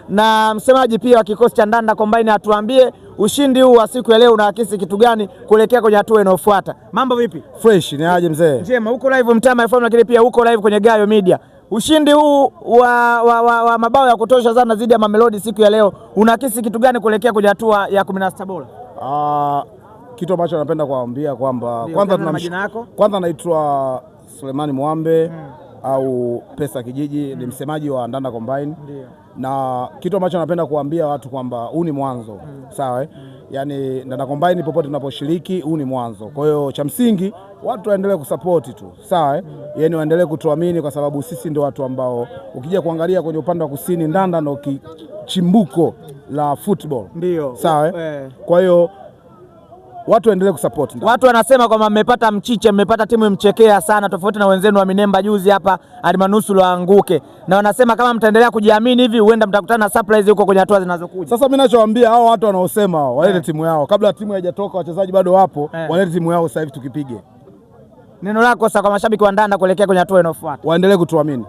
na msemaji pia wa kikosi cha Ndanda Combine atuambie ushindi huu wa siku ya leo unaakisi kitu gani kuelekea kwenye hatua inayofuata. Mambo vipi? Fresh, ni aje mzee? Njema, uko live Mtama FM lakini pia uko live kwenye Gayo Media. Ushindi huu wa mabao ya kutosha sana dhidi ya Mamelodi siku ya leo unaakisi kitu gani kuelekea kwenye hatua ya 16 bora? Kitu ambacho napenda kuambia kwamba kwanza naitwa Sulemani Mwambe au Pesa Kijiji, ni msemaji wa Ndanda Combine. Na kitu ambacho napenda kuambia watu kwamba huu ni mwanzo. Sawa? Yaani Ndanda Combine popote tunaposhiriki huu ni mwanzo. Kwa hiyo cha msingi watu waendelee kusupport tu. Sawa? Yaani waendelee kutuamini kwa sababu sisi ndio watu ambao ukija kuangalia kwenye upande wa kusini Ndanda ndio chimbuko la football. Ndio. Sawa? Kwa hiyo watu waendelee kusupport. Watu wanasema kwamba mmepata mchiche, mmepata timu imchekea sana tofauti na wenzenu wa Minemba juzi hapa alimanusuru anguke. Na wanasema kama mtaendelea kujiamini hivi huenda mtakutana na surprise huko kwenye hatua zinazokuja. Sasa mimi ninachowaambia hao watu wanaosema walete timu yao kabla timu haijatoka, wachezaji bado wapo, walete timu yao sasa hivi tukipige. Neno lako sasa kwa mashabiki wa Ndanda kuelekea kwenye hatua inayofuata. Waendelee kutuamini.